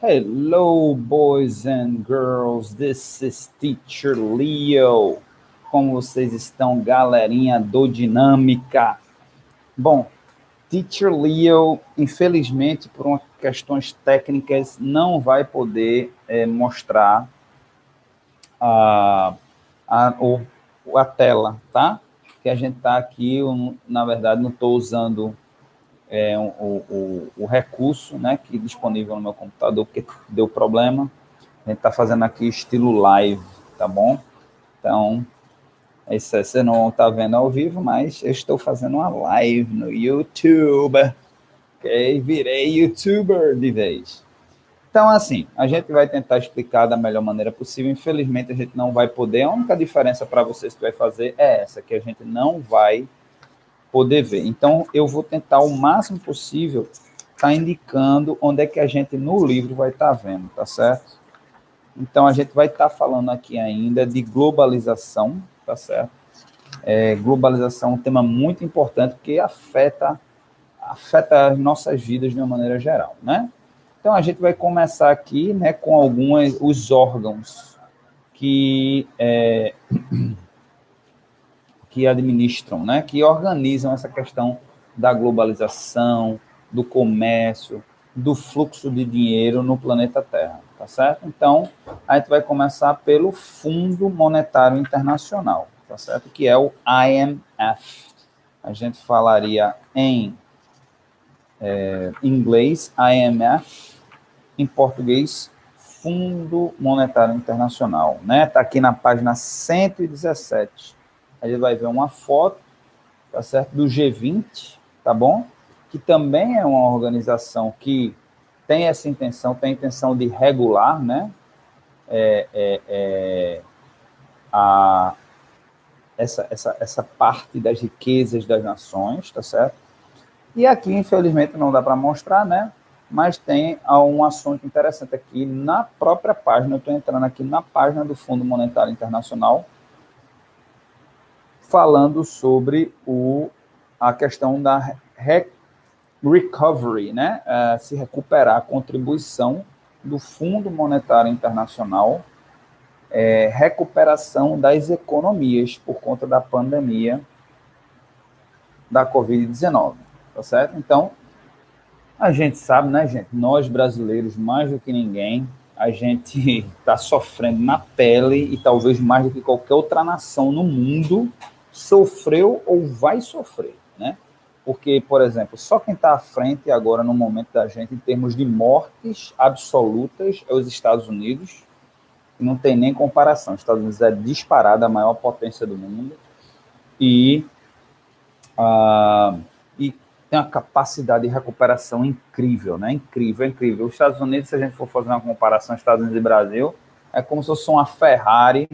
Hello, boys and girls. This is Teacher Leo. Como vocês estão, galerinha do Dinâmica? Bom, Teacher Leo, infelizmente, por questões técnicas, não vai poder mostrar a tela, tá? Que a gente está aqui, na verdade, não estou usando o recurso, né, que é disponível no meu computador, porque deu problema. A gente está fazendo aqui estilo live, tá bom? Então, isso você não está vendo ao vivo, mas eu estou fazendo uma live no YouTube, ok? Virei YouTuber de vez. Então, assim, a gente vai tentar explicar da melhor maneira possível. Infelizmente, a gente não vai poder. A única diferença para vocês que vai fazer é essa, que a gente não vai poder ver. Então, eu vou tentar o máximo possível estar indicando onde é que a gente no livro vai estar vendo, tá certo? Então, a gente vai estar falando aqui ainda de globalização, tá certo? Globalização é um tema muito importante porque afeta as nossas vidas de uma maneira geral, né? Então, a gente vai começar aqui, né, com os órgãos que administram, né, que organizam essa questão da globalização, do comércio, do fluxo de dinheiro no planeta Terra, tá certo? Então, a gente vai começar pelo Fundo Monetário Internacional, tá certo? Que é o IMF. A gente falaria em inglês IMF, em português Fundo Monetário Internacional, né? Tá aqui na página 117. A gente vai ver uma foto, tá certo, do G20, tá bom? Que também é uma organização que tem essa intenção, tem a intenção de regular, né? Essa parte das riquezas das nações, tá certo? E aqui, infelizmente, não dá para mostrar, né? Mas tem um assunto interessante aqui na própria página. Eu estou entrando aqui na página do Fundo Monetário Internacional, falando sobre a questão da recovery, né? Se recuperar a contribuição do Fundo Monetário Internacional, recuperação das economias por conta da pandemia da Covid-19, tá certo? Então, a gente sabe, né, gente? Nós brasileiros, mais do que ninguém, a gente está sofrendo na pele e talvez mais do que qualquer outra nação no mundo sofreu ou vai sofrer, né? Porque, por exemplo, só quem está à frente agora no momento da gente em termos de mortes absolutas é os Estados Unidos, que não tem nem comparação. Os Estados Unidos é disparada a maior potência do mundo e tem uma capacidade de recuperação incrível, né? Incrível, incrível. Os Estados Unidos, se a gente for fazer uma comparação Estados Unidos e Brasil, é como se fosse uma Ferrari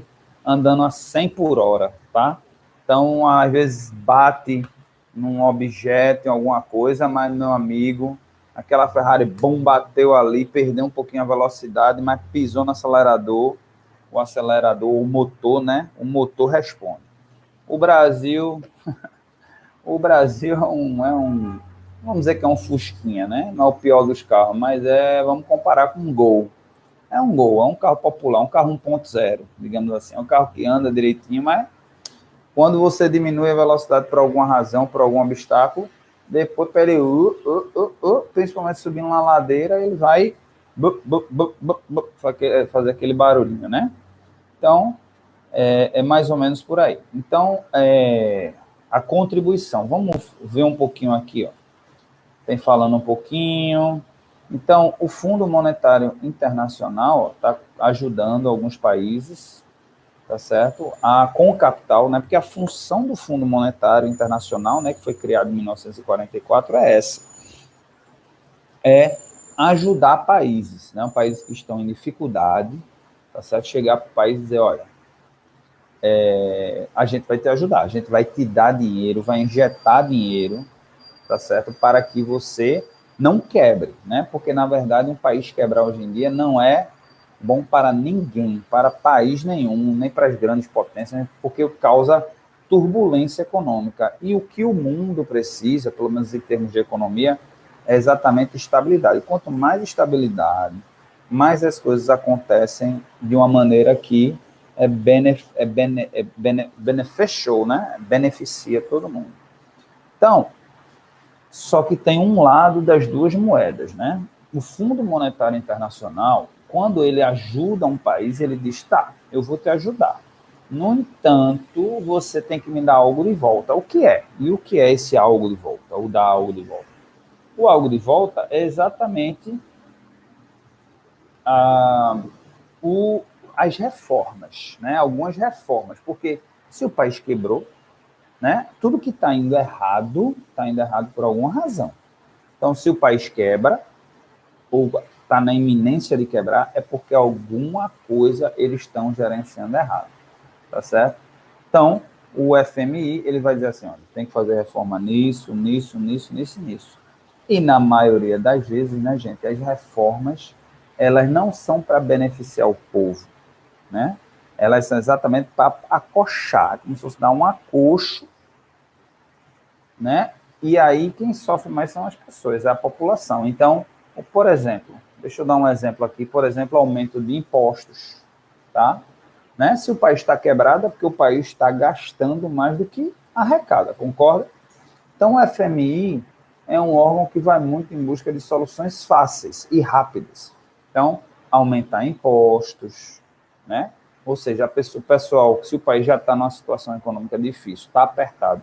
andando a 100 por hora, tá? Então, às vezes bate num objeto, em alguma coisa, mas, meu amigo, aquela Ferrari, bom, bateu ali, perdeu um pouquinho a velocidade, mas pisou no acelerador, o motor, né? O motor responde. O Brasil vamos dizer que é um Fusquinha, né? Não é o pior dos carros, mas vamos comparar com um Gol. É um carro popular, um carro 1.0, digamos assim. É um carro que anda direitinho, mas quando você diminui a velocidade por alguma razão, por algum obstáculo, depois para ele, principalmente subindo uma ladeira, ele vai fazer aquele barulhinho, né? Então, é mais ou menos por aí. Então, a contribuição. Vamos ver um pouquinho aqui, ó. Tem falando um pouquinho. Então, o Fundo Monetário Internacional está ajudando alguns países, tá certo? Com o capital, né? Porque a função do Fundo Monetário Internacional, né, que foi criado em 1944, é essa. É ajudar países, né? Países que estão em dificuldade, tá certo? Chegar para o país e dizer, olha, a gente vai te ajudar, a gente vai te dar dinheiro, vai injetar dinheiro, tá certo? Para que você não quebre, né? Porque, na verdade, um país quebrar hoje em dia não é bom para ninguém, para país nenhum, nem para as grandes potências, porque causa turbulência econômica. E o que o mundo precisa, pelo menos em termos de economia, é exatamente estabilidade. Quanto mais estabilidade, mais as coisas acontecem de uma maneira que beneficial, né? Beneficia todo mundo. Então, só que tem um lado das duas moedas, né? O Fundo Monetário Internacional, quando ele ajuda um país, ele diz, tá, eu vou te ajudar. No entanto, você tem que me dar algo de volta. O que é? E o que é esse algo de volta? O dar algo de volta? O algo de volta é exatamente as reformas, né? Algumas reformas, porque se o país quebrou, né? Tudo que está indo errado por alguma razão. Então, se o país quebra ou está na iminência de quebrar, é porque alguma coisa eles estão gerenciando errado, tá certo? Então, o FMI ele vai dizer assim, olha, tem que fazer reforma nisso, nisso, nisso, nisso, nisso. E na maioria das vezes, né, gente, as reformas elas não são para beneficiar o povo, né? Elas são exatamente para acochar, como se fosse dar um acocho, né? E aí quem sofre mais são as pessoas, é a população. Então, por exemplo, deixa eu dar um exemplo aqui, por exemplo, aumento de impostos, tá? Né? Se o país está quebrado, é porque o país está gastando mais do que arrecada, concorda? Então, o FMI é um órgão que vai muito em busca de soluções fáceis e rápidas. Então, aumentar impostos, né? Ou seja, o pessoal, se o país já está numa situação econômica difícil, está apertado,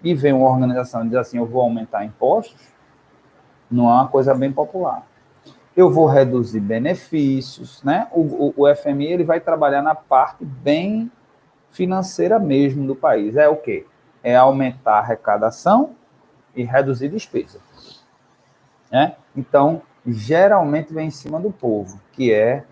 e vem uma organização e diz assim, eu vou aumentar impostos, não é uma coisa bem popular. Eu vou reduzir benefícios, né? O FMI ele vai trabalhar na parte bem financeira mesmo do país. É o quê? É aumentar a arrecadação e reduzir despesa. Né? Então, geralmente vem em cima do povo, que é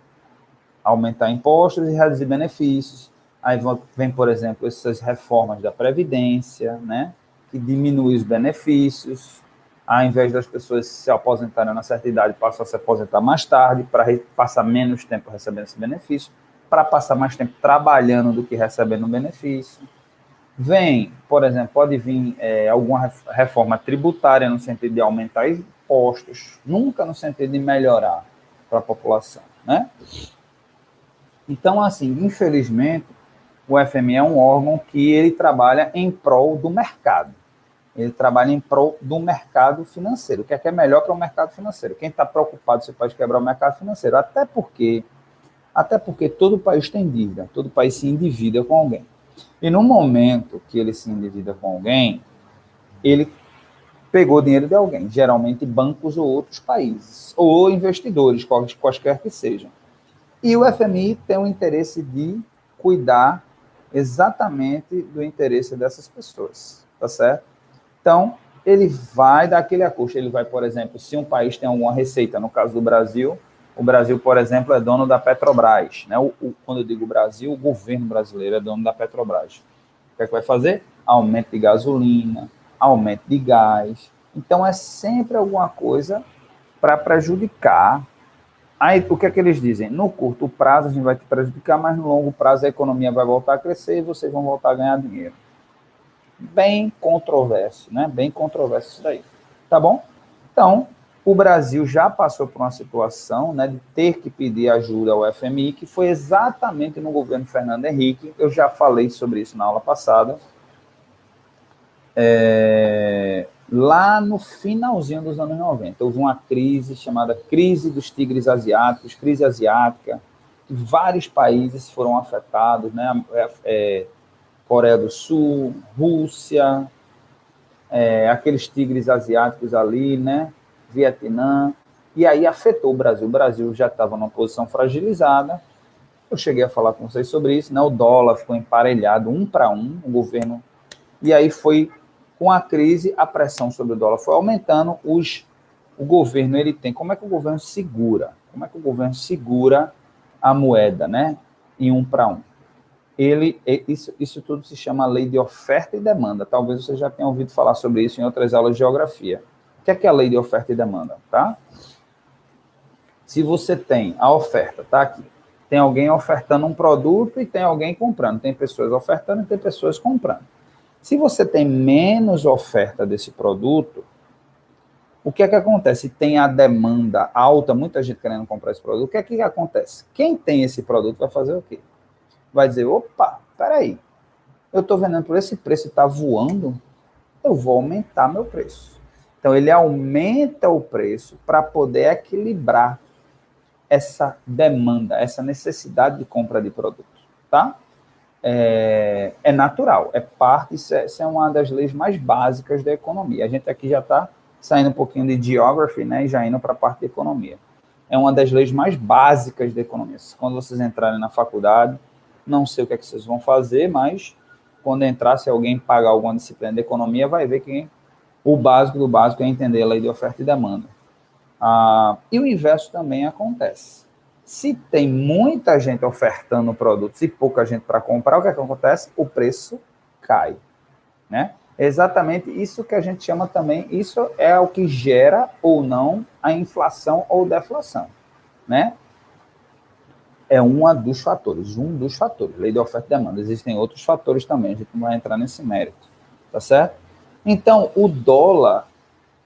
aumentar impostos e reduzir benefícios. Aí vem, por exemplo, essas reformas da Previdência, né? Que diminui os benefícios. Ao invés das pessoas se aposentarem na certa idade, passam a se aposentar mais tarde, para passar menos tempo recebendo esse benefício, para passar mais tempo trabalhando do que recebendo benefício. Vem, por exemplo, pode vir alguma reforma tributária no sentido de aumentar impostos, nunca no sentido de melhorar para a população, né? Então, assim, infelizmente, o FMI é um órgão que ele trabalha em prol do mercado. Ele trabalha em prol do mercado financeiro. O que é melhor para o mercado financeiro? Quem está preocupado se pode quebrar o mercado financeiro? Até porque todo país tem dívida, todo país se endivida com alguém. E no momento que ele se endivida com alguém, ele pegou dinheiro de alguém, geralmente bancos ou outros países, ou investidores, quaisquer que sejam. E o FMI tem o interesse de cuidar exatamente do interesse dessas pessoas, tá certo? Então, ele vai dar aquele ajuste. Ele vai, por exemplo, se um país tem alguma receita, no caso do Brasil, o Brasil, por exemplo, é dono da Petrobras. Né? Quando eu digo Brasil, o governo brasileiro é dono da Petrobras. O que é que vai fazer? Aumento de gasolina, aumento de gás. Então, é sempre alguma coisa para prejudicar. Aí, o que é que eles dizem? No curto prazo, a gente vai te prejudicar, mas no longo prazo a economia vai voltar a crescer e vocês vão voltar a ganhar dinheiro. Bem controverso, né? Bem controverso isso daí. Tá bom? Então, o Brasil já passou por uma situação, né, de ter que pedir ajuda ao FMI, que foi exatamente no governo Fernando Henrique. Eu já falei sobre isso na aula passada. Lá no finalzinho dos anos 90, houve uma crise chamada crise dos tigres asiáticos, crise asiática, que vários países foram afetados, né? Coreia do Sul, Rússia, aqueles tigres asiáticos ali, né? Vietnã, e aí afetou o Brasil. O Brasil já estava numa posição fragilizada. Eu cheguei a falar com vocês sobre isso, né? O dólar ficou emparelhado 1 para 1, o governo, e aí foi com a crise, a pressão sobre o dólar foi aumentando, o governo, ele tem, como é que o governo segura? Como é que o governo segura a moeda, né? Em 1 para 1. Isso tudo se chama lei de oferta e demanda. Talvez você já tenha ouvido falar sobre isso em outras aulas de geografia. O que é a lei de oferta e demanda? Tá? Se você tem a oferta, tá aqui, tem alguém ofertando um produto e tem alguém comprando. Tem pessoas ofertando e tem pessoas comprando. Se você tem menos oferta desse produto, O que é que acontece? Tem a demanda alta, muita gente querendo comprar esse produto. O que é que acontece? Quem tem esse produto vai fazer o quê? Vai dizer, opa, peraí, eu estou vendendo por esse preço e está voando, eu vou aumentar meu preço. Então, ele aumenta o preço para poder equilibrar essa demanda, essa necessidade de compra de produtos, tá? É natural, é parte, isso é uma das leis mais básicas da economia. A gente aqui já está saindo um pouquinho de geography, né, e já indo para a parte de economia. É uma das leis mais básicas da economia. Quando vocês entrarem na faculdade, não sei o que é que vocês vão fazer, mas quando entrar, se alguém pagar alguma disciplina de economia, vai ver que o básico do básico é entender a lei de oferta e demanda. E o inverso também acontece. Se tem muita gente ofertando produtos e pouca gente para comprar, o que é que acontece? O preço cai, né? Exatamente isso que a gente chama também, isso é o que gera ou não a inflação ou deflação, né? É um dos fatores, lei de oferta e demanda. Existem outros fatores também, a gente não vai entrar nesse mérito, tá certo? Então, o dólar,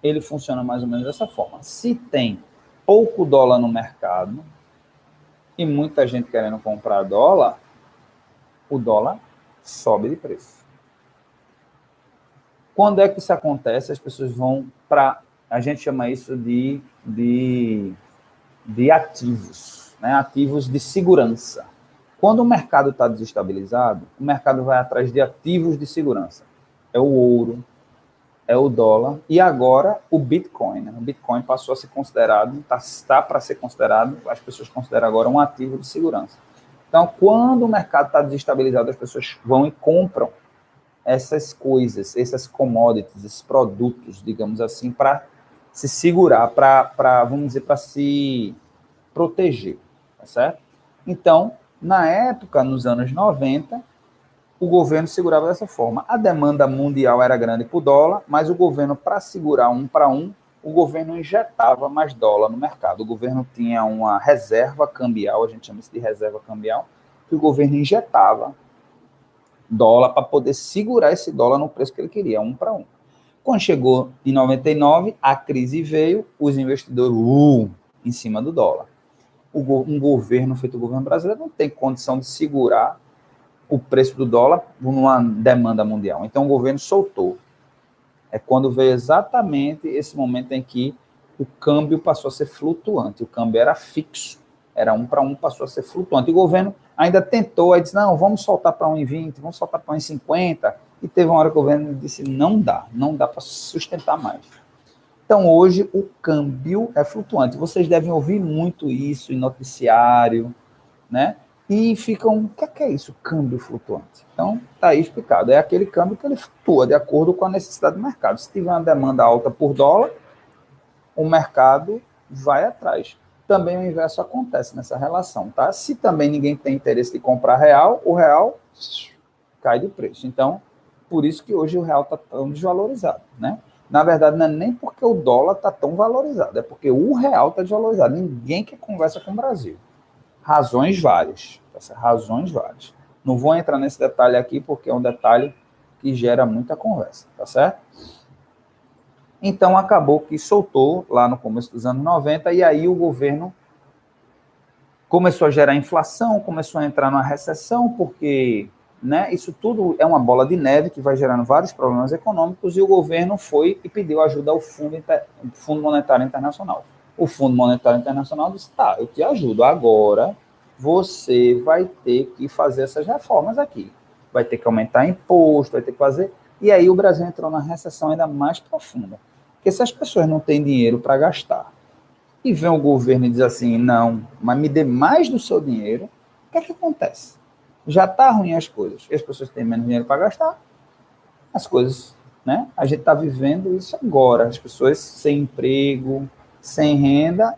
ele funciona mais ou menos dessa forma. Se tem pouco dólar no mercado e muita gente querendo comprar dólar, o dólar sobe de preço. Quando é que isso acontece? As pessoas vão para... A gente chama isso de ativos, né? Ativos de segurança. Quando o mercado está desestabilizado, o mercado vai atrás de ativos de segurança. É o ouro, é o dólar, e agora o Bitcoin. Né? O Bitcoin passou a ser considerado, está para ser considerado, as pessoas consideram agora um ativo de segurança. Então, quando o mercado está desestabilizado, as pessoas vão e compram essas coisas, essas commodities, esses produtos, digamos assim, para se segurar, vamos dizer, para se proteger, tá certo? Então, na época, nos anos 90, o governo segurava dessa forma. A demanda mundial era grande por dólar, mas o governo, para segurar um para um, o governo injetava mais dólar no mercado. O governo tinha uma reserva cambial, a gente chama isso de reserva cambial, que o governo injetava dólar para poder segurar esse dólar no preço que ele queria, um para um. Quando chegou em 99, a crise veio, os investidores em cima do dólar. Um governo feito o governo brasileiro não tem condição de segurar o preço do dólar numa demanda mundial. Então, o governo soltou. É quando veio exatamente esse momento em que o câmbio passou a ser flutuante. O câmbio era fixo, era um para um, passou a ser flutuante. E o governo ainda tentou, aí disse, não, vamos soltar para 1,20, vamos soltar para 1,50. E teve uma hora que o governo disse, não dá para sustentar mais. Então, hoje, o câmbio é flutuante. Vocês devem ouvir muito isso em noticiário, né? E ficam, o que é isso, câmbio flutuante? Então, está aí explicado. É aquele câmbio que ele flutua de acordo com a necessidade do mercado. Se tiver uma demanda alta por dólar, o mercado vai atrás. Também o inverso acontece nessa relação, tá? Se também ninguém tem interesse de comprar real, o real cai de preço. Então, por isso que hoje o real está tão desvalorizado, né? Na verdade, não é nem porque o dólar está tão valorizado, é porque o real está desvalorizado. Ninguém quer conversa com o Brasil. Razões várias. Razões várias. Não vou entrar nesse detalhe aqui, porque é um detalhe que gera muita conversa, tá certo? Então, acabou que soltou lá no começo dos anos 90, e aí o governo começou a gerar inflação, começou a entrar numa recessão, porque, né, isso tudo é uma bola de neve que vai gerando vários problemas econômicos, e o governo foi e pediu ajuda ao Fundo Monetário Internacional. O Fundo Monetário Internacional disse, tá, eu te ajudo, agora você vai ter que fazer essas reformas aqui. Vai ter que aumentar imposto, vai ter que fazer... E aí o Brasil entrou na recessão ainda mais profunda. Porque se as pessoas não têm dinheiro para gastar, e vem o governo e diz assim, não, mas me dê mais do seu dinheiro, o que é que acontece? Já está ruim as coisas, as pessoas têm menos dinheiro para gastar, as coisas, né? A gente está vivendo isso agora, as pessoas sem emprego, sem renda,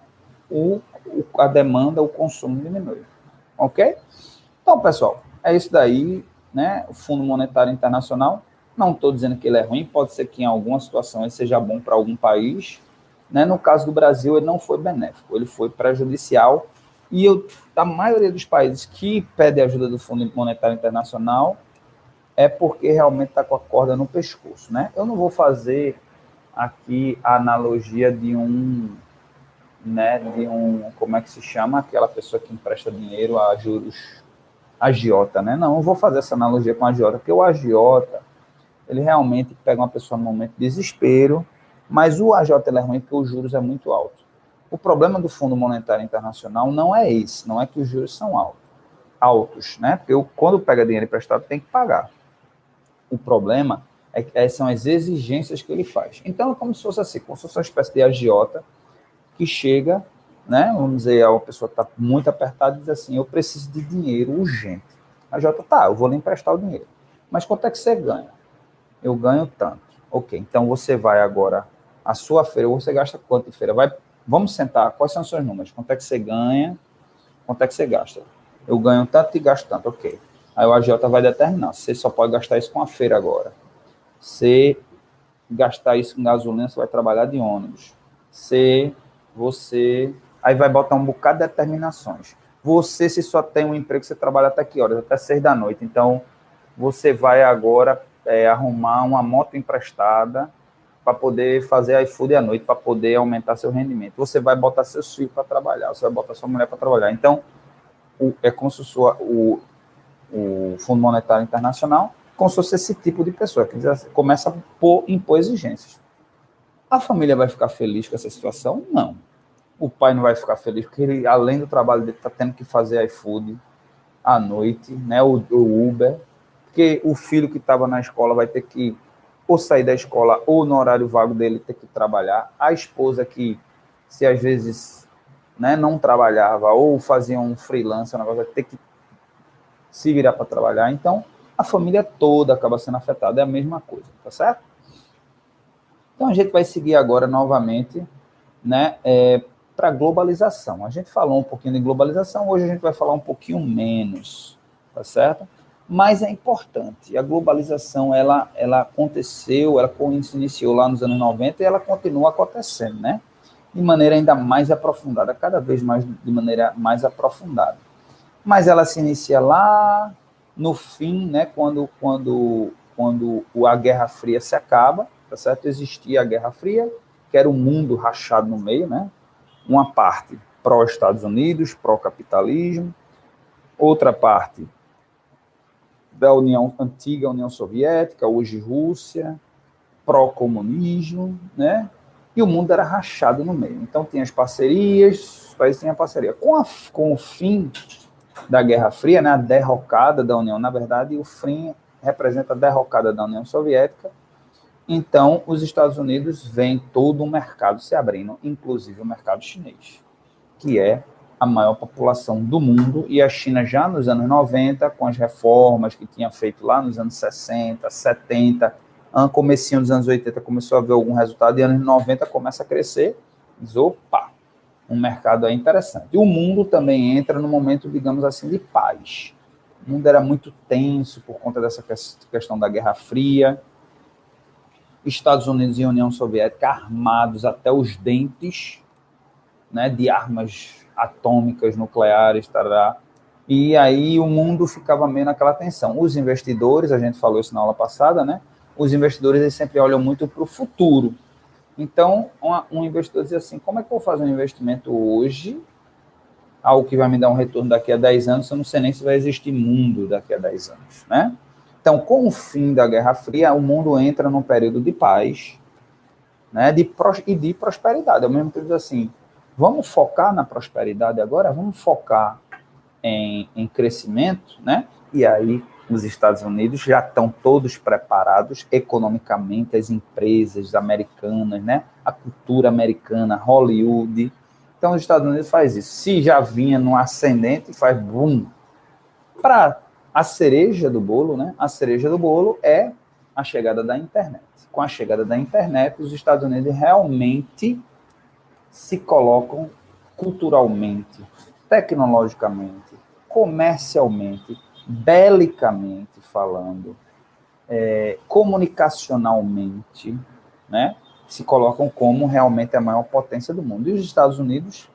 a demanda, o consumo diminui. Ok? Então, pessoal, é isso daí, né? O Fundo Monetário Internacional, não estou dizendo que ele é ruim, pode ser que em alguma situação ele seja bom para algum país, né? No caso do Brasil, ele não foi benéfico, ele foi prejudicial, e a maioria dos países que pede ajuda do Fundo Monetário Internacional é porque realmente está com a corda no pescoço, né? Eu não vou fazer aqui a analogia né, como é que se chama? Aquela pessoa que empresta dinheiro a juros agiota, né? Não, eu vou fazer essa analogia com a agiota, porque o agiota, ele realmente pega uma pessoa no momento de desespero, mas o agiota é ruim porque os juros é muito alto. O problema do Fundo Monetário Internacional não é esse, não é que os juros são altos, né? Porque quando pega dinheiro emprestado tem que pagar. O problema são as exigências que ele faz. Então é como se fosse assim, como se fosse uma espécie de agiota que chega, né? Vamos dizer, a pessoa está muito apertada e diz assim, eu preciso de dinheiro urgente. A agiota, tá, eu vou lhe emprestar o dinheiro. Mas quanto é que você ganha? Eu ganho tanto. Ok, então você vai agora, a sua feira, você gasta quanto de feira? Vamos sentar, quais são os seus números? Quanto é que você ganha? Quanto é que você gasta? Eu ganho tanto e gasto tanto, ok. Aí o agiota vai determinar, você só pode gastar isso com a feira agora. Se gastar isso com gasolina, você vai trabalhar de ônibus. Aí vai botar um bocado de determinações. Você, se só tem um emprego, você trabalha até que horas? Até 6 da noite. Então, você vai agora arrumar uma moto emprestada para poder fazer iFood à noite, para poder aumentar seu rendimento. Você vai botar seus filhos para trabalhar, você vai botar sua mulher para trabalhar. Então, é como se o Fundo Monetário Internacional, como se fosse esse tipo de pessoa, que começa a impor exigências. A família vai ficar feliz com essa situação? Não. O pai não vai ficar feliz, porque ele, além do trabalho dele, está tendo que fazer iFood à noite, né, o Uber, porque o filho que estava na escola vai ter que ou sair da escola ou no horário vago dele ter que trabalhar. A esposa que, se às vezes, né, não trabalhava ou fazia um freelancer, vai ter que se virar para trabalhar. Então, a família toda acaba sendo afetada, é a mesma coisa, tá certo? Então, a gente vai seguir agora novamente, né, para a globalização. A gente falou um pouquinho de globalização, hoje a gente vai falar um pouquinho menos, tá certo? Mas é importante. A globalização, ela aconteceu, ela se iniciou lá nos anos 90 e ela continua acontecendo, né? De maneira ainda mais aprofundada, cada vez mais de maneira mais aprofundada. Mas ela se inicia lá no fim, né? Quando a Guerra Fria se acaba, tá certo? Existia a Guerra Fria, que era um mundo rachado no meio, né? Uma parte pró-Estados Unidos, pró-capitalismo, outra parte da antiga União Soviética, hoje Rússia, pró-comunismo, né? E o mundo era rachado no meio. Então, tinha as parcerias, os países tinham parceria. Com o fim da Guerra Fria, né, a derrocada da União, na verdade, o fim representa a derrocada da União Soviética. Então, os Estados Unidos veem todo um mercado se abrindo, inclusive o mercado chinês, que é a maior população do mundo, e a China já nos anos 90, com as reformas que tinha feito lá nos anos 60, 70, comecinho dos anos 80 começou a ver algum resultado, e anos 90 começa a crescer, diz, opa, um mercado aí interessante. E o mundo também entra no momento, digamos assim, de paz. O mundo era muito tenso por conta dessa questão da Guerra Fria, Estados Unidos e União Soviética armados até os dentes, né, de armas atômicas, nucleares, tarará. E aí o mundo ficava meio naquela tensão. Os investidores, a gente falou isso na aula passada, né? Os investidores eles sempre olham muito para o futuro. Então, um investidor diz assim, como é que eu vou fazer um investimento hoje, algo que vai me dar um retorno daqui a 10 anos, se eu não sei nem se vai existir mundo daqui a 10 anos, né? Então, com o fim da Guerra Fria, o mundo entra num período de paz, né, e de prosperidade. Ao mesmo tempo, assim, vamos focar na prosperidade agora? Vamos focar em crescimento, né? E aí os Estados Unidos já estão todos preparados economicamente, as empresas americanas, né? A cultura americana, Hollywood. Então os Estados Unidos faz isso. Se já vinha no ascendente, faz boom. Para a cereja do bolo, né? A cereja do bolo é a chegada da internet. Com a chegada da internet, os Estados Unidos realmente se colocam culturalmente, tecnologicamente, comercialmente, belicamente falando, comunicacionalmente, né, se colocam como realmente a maior potência do mundo. E os Estados Unidos,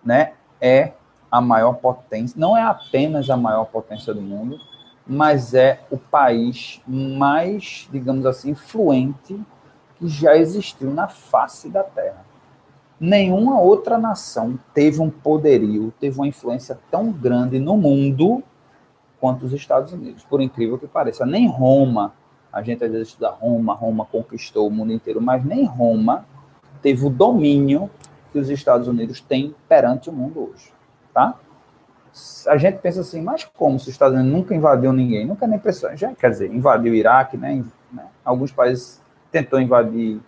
né, é a maior potência, não é apenas a maior potência do mundo, mas é o país mais, digamos assim, influente que já existiu na face da Terra. Nenhuma outra nação teve um poderio, teve uma influência tão grande no mundo quanto os Estados Unidos, por incrível que pareça. Nem Roma, a gente às vezes estuda Roma, Roma conquistou o mundo inteiro, mas nem Roma teve o domínio que os Estados Unidos têm perante o mundo hoje, tá? A gente pensa assim, mas como se os Estados Unidos nunca invadiu ninguém? Nunca nem pensou, já, quer dizer, invadiu o Iraque, né? Alguns países tentou invadir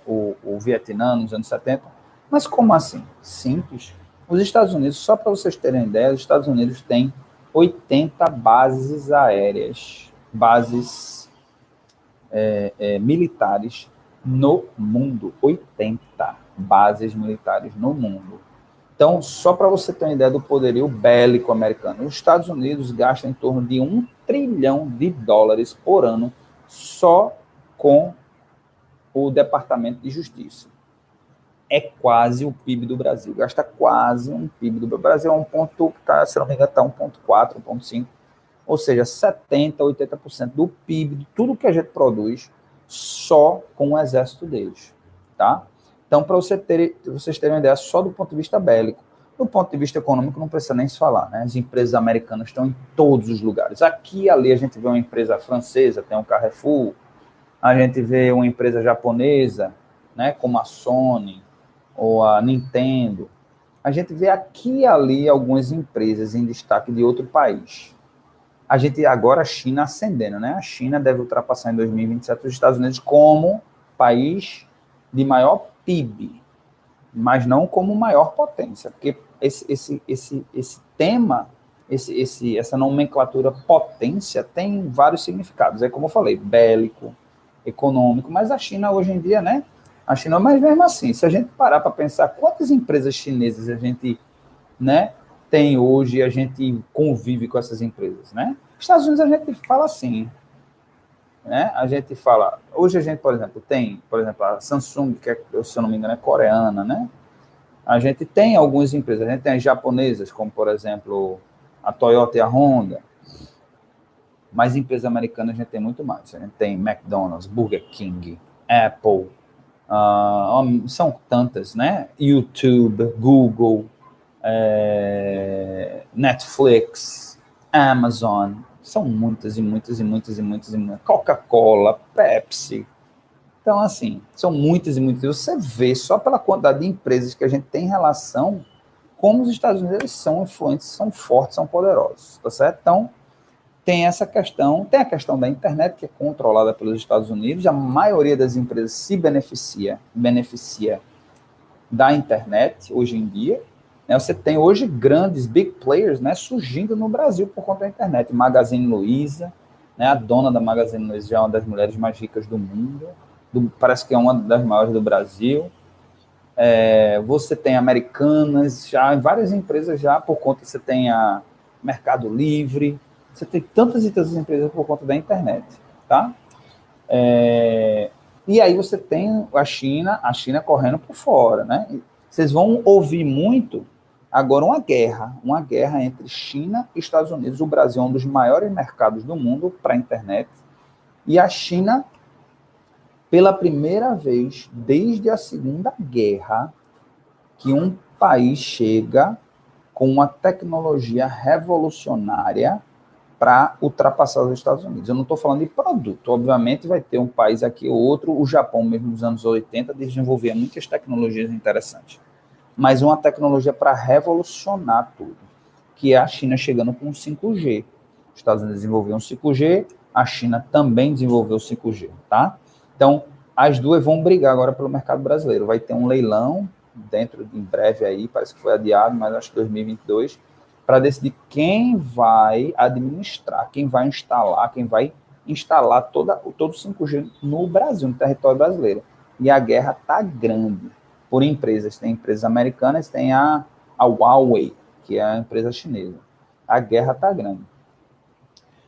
o Vietnã nos anos 70, mas como assim? Simples. Os Estados Unidos, só para vocês terem ideia, os Estados Unidos têm 80 bases aéreas, bases militares no mundo. 80 bases militares no mundo. Então, só para você ter uma ideia do poderio bélico americano, os Estados Unidos gastam em torno de $1 trilhão por ano só com o Departamento de Justiça. É quase o PIB do Brasil, gasta quase um PIB do Brasil, é se não me engano, está 1,4, 1,5, ou seja, 70%, 80% do PIB, de tudo que a gente produz, só com o exército deles, tá? Então, para vocês terem uma ideia, só do ponto de vista bélico. Do ponto de vista econômico, não precisa nem se falar, né? As empresas americanas estão em todos os lugares. Aqui e ali a gente vê uma empresa francesa, tem um Carrefour, a gente vê uma empresa japonesa, né, como a Sony ou a Nintendo. A gente vê aqui e ali algumas empresas em destaque de outro país. A gente agora a China ascendendo, né? A China deve ultrapassar em 2027 os Estados Unidos como país de maior PIB, mas não como maior potência, porque esse tema, essa nomenclatura potência tem vários significados. É como eu falei, bélico, econômico, mas a China hoje em dia, né? A China, mas mesmo assim, se a gente parar para pensar quantas empresas chinesas a gente, né, tem hoje, a gente convive com essas empresas, né? Estados Unidos a gente fala assim, né? A gente fala, hoje a gente, por exemplo, tem, a Samsung, que se eu não me engano é coreana, né? A gente tem algumas empresas, a gente tem as japonesas, como por exemplo a Toyota e a Honda, mas empresas americanas a gente tem muito mais. A gente tem McDonald's, Burger King, Apple, são tantas, né? YouTube, Google, Netflix, Amazon, são muitas e muitas e muitas e muitas e muitas. Coca-Cola, Pepsi. Então, assim, são muitas e muitas. Você vê só pela quantidade de empresas que a gente tem em relação, como os Estados Unidos são influentes, são fortes, são poderosos, tá certo? Então, tem essa questão, tem a questão da internet, que é controlada pelos Estados Unidos, a maioria das empresas se beneficia da internet hoje em dia, né? Você tem hoje grandes, big players, né, surgindo no Brasil por conta da internet. Magazine Luiza, né, a dona da Magazine Luiza já é uma das mulheres mais ricas do mundo, parece que é uma das maiores do Brasil. Você tem Americanas, já várias empresas já, por conta, você tem a Mercado Livre, você tem tantas e tantas empresas por conta da internet, tá? E aí você tem a China correndo por fora, né? Vocês vão ouvir muito agora uma guerra entre China e Estados Unidos. O Brasil é um dos maiores mercados do mundo para a internet, e a China, pela primeira vez desde a Segunda Guerra, que um país chega com uma tecnologia revolucionária para ultrapassar os Estados Unidos. Eu não estou falando de produto, obviamente vai ter um país aqui ou outro, o Japão mesmo nos anos 80 desenvolvia muitas tecnologias interessantes, mas uma tecnologia para revolucionar tudo, que é a China chegando com o 5G. Os Estados Unidos desenvolveram o 5G, a China também desenvolveu o 5G, tá? Então, as duas vão brigar agora pelo mercado brasileiro. Vai ter um leilão em breve aí, parece que foi adiado, mas acho que 2022, para decidir quem vai administrar, quem vai instalar todo o 5G no Brasil, no território brasileiro. E a guerra está grande por empresas. Tem empresas americanas, tem a Huawei, que é a empresa chinesa. A guerra está grande.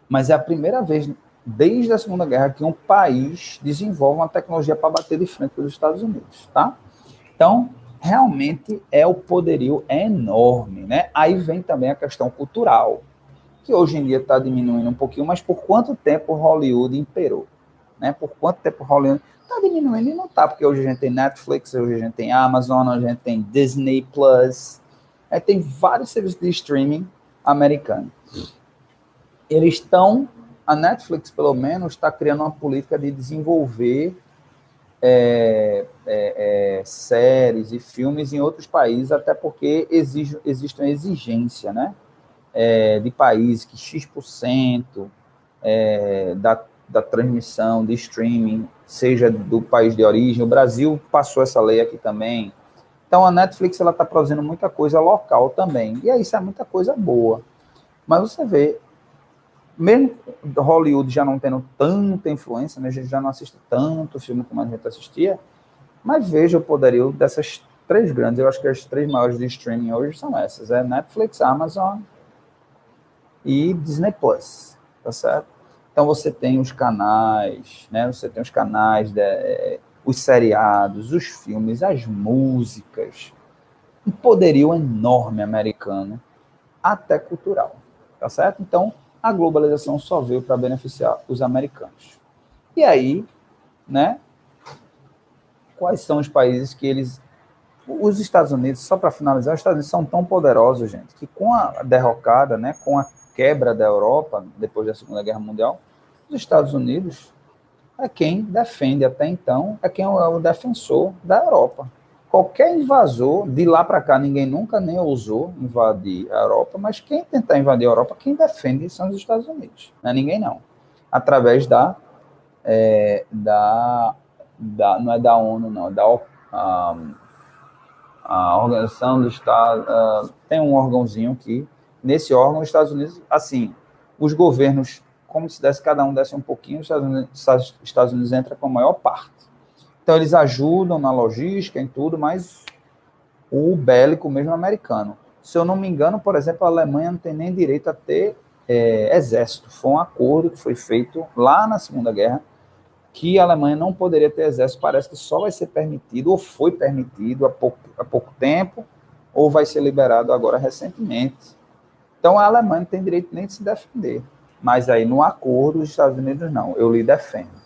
Mas é a primeira vez desde a Segunda Guerra que um país desenvolve uma tecnologia para bater de frente com os Estados Unidos, tá? Então, realmente o poderio é enorme, né? Aí vem também a questão cultural, que hoje em dia está diminuindo um pouquinho, mas por quanto tempo Hollywood imperou? né? Por quanto tempo Hollywood está diminuindo? E não está, porque hoje a gente tem Netflix, hoje a gente tem Amazon, hoje a gente tem Disney Plus, aí tem vários serviços de streaming americanos. Eles estão, a Netflix pelo menos está criando uma política de desenvolver séries e filmes em outros países, até porque existe uma exigência, né? De países que X% da transmissão de streaming seja do país de origem. O Brasil passou essa lei aqui também. Então a Netflix ela está produzindo muita coisa local também. E aí isso é muita coisa boa. Mas você vê, mesmo Hollywood já não tendo tanta influência, né, a gente já não assiste tanto filme como a gente assistia, mas veja o poderio dessas três grandes. Eu acho que as três maiores de streaming hoje são essas: Netflix, Amazon e Disney Plus, tá certo? Então você tem os canais, né? Você tem os canais, os seriados, os filmes, as músicas, um poderio enorme americano, até cultural, tá certo? Então a globalização só veio para beneficiar os americanos. E aí, né? Quais são os países que eles... Os Estados Unidos, só para finalizar, os Estados Unidos são tão poderosos, gente, que com a derrocada, né, com a quebra da Europa, depois da Segunda Guerra Mundial, os Estados Unidos é quem defende até então, é quem é o defensor da Europa. Qualquer invasor, de lá para cá, ninguém nunca nem ousou invadir a Europa, mas quem tentar invadir a Europa, quem defende são os Estados Unidos, não é ninguém não. Através não é da ONU, não, a Organização do Estado, tem um órgãozinho que, nesse órgão, os Estados Unidos, assim, os governos, como se cada um desse um pouquinho, os Estados Unidos entra com a maior parte. Então, eles ajudam na logística, em tudo, mas o bélico mesmo americano. Se eu não me engano, por exemplo, a Alemanha não tem nem direito a ter exército. Foi um acordo que foi feito lá na Segunda Guerra, que a Alemanha não poderia ter exército, parece que só vai ser permitido, ou foi permitido há pouco tempo, ou vai ser liberado agora recentemente. Então a Alemanha não tem direito nem de se defender. Mas aí no acordo, os Estados Unidos não, eu lhe defendo.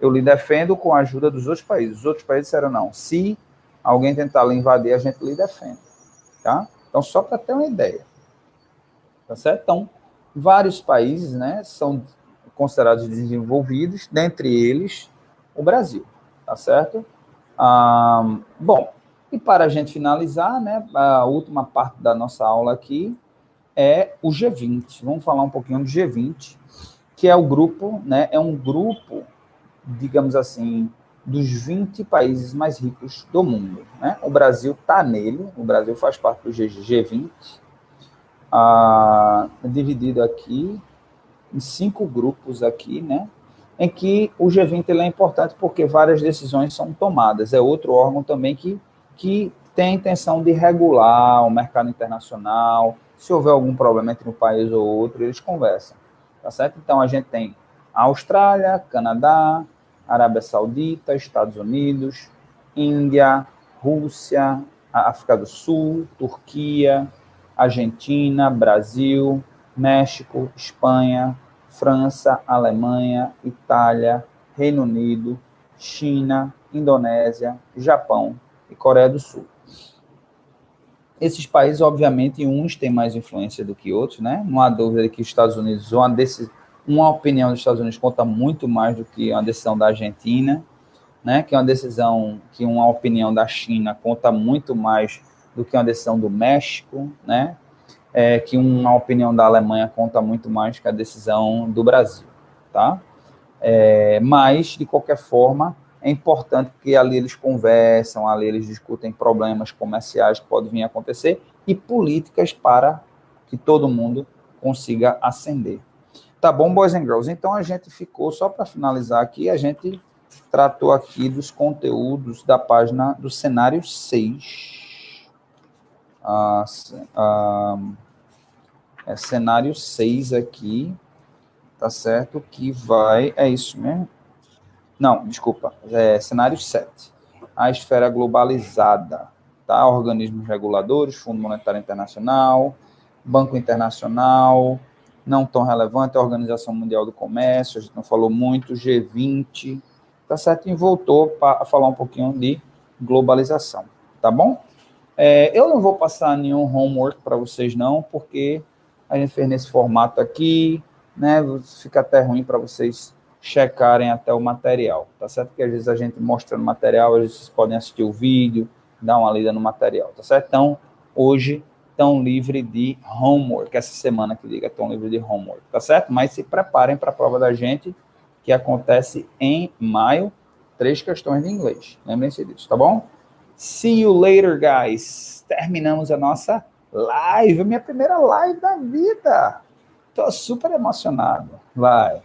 Eu lhe defendo com a ajuda dos outros países. Os outros países disseram não, se alguém tentar lhe invadir, a gente lhe defende. Tá? Então só para ter uma ideia. Tá certo? Então, vários países, né, são considerados desenvolvidos, dentre eles o Brasil, tá certo? Bom, e para a gente finalizar, né, a última parte da nossa aula aqui é o G20. Vamos falar um pouquinho do G20, que é o grupo, né, é um grupo, digamos assim, dos 20 países mais ricos do mundo, né? O Brasil está nele, o Brasil faz parte do G20, dividido aqui em 5 grupos aqui, né, em que o G20 ele é importante porque várias decisões são tomadas. É outro órgão também que tem a intenção de regular o mercado internacional. Se houver algum problema entre um país ou outro, eles conversam. Tá certo? Então, a gente tem a Austrália, Canadá, Arábia Saudita, Estados Unidos, Índia, Rússia, África do Sul, Turquia, Argentina, Brasil, México, Espanha, França, Alemanha, Itália, Reino Unido, China, Indonésia, Japão e Coreia do Sul. Esses países, obviamente, uns têm mais influência do que outros, né? Não há dúvida de que os Estados Unidos, uma opinião dos Estados Unidos conta muito mais do que uma decisão da Argentina, né? Que uma opinião da China conta muito mais do que uma decisão do México, né? Que uma opinião da Alemanha conta muito mais que a decisão do Brasil, tá? Mas, de qualquer forma, é importante que ali eles conversam, ali eles discutem problemas comerciais que podem vir a acontecer e políticas para que todo mundo consiga ascender. Tá bom, boys and girls? Então, a gente ficou, só para finalizar aqui, a gente tratou aqui dos conteúdos da página do cenário 6. Cenário 6 aqui, tá certo? Que vai... É isso mesmo? Não, desculpa. Cenário 7. A esfera globalizada, tá? Organismos reguladores, Fundo Monetário Internacional, Banco Internacional, não tão relevante, a Organização Mundial do Comércio, a gente não falou muito, G20, tá certo? E voltou para falar um pouquinho de globalização, tá bom? Eu não vou passar nenhum homework para vocês não, porque a gente fez nesse formato aqui, né? Fica até ruim para vocês checarem até o material, tá certo? Porque às vezes a gente mostra no material, às vezes vocês podem assistir o vídeo, dar uma lida no material, tá certo? Então, hoje, tão livre de homework, essa semana que liga, tão livre de homework, tá certo? Mas se preparem para a prova da gente, que acontece em maio, 3 questões de inglês, lembrem-se disso, tá bom? See you later, guys. Terminamos a nossa live, minha primeira live da vida. Tô super emocionado. Vai.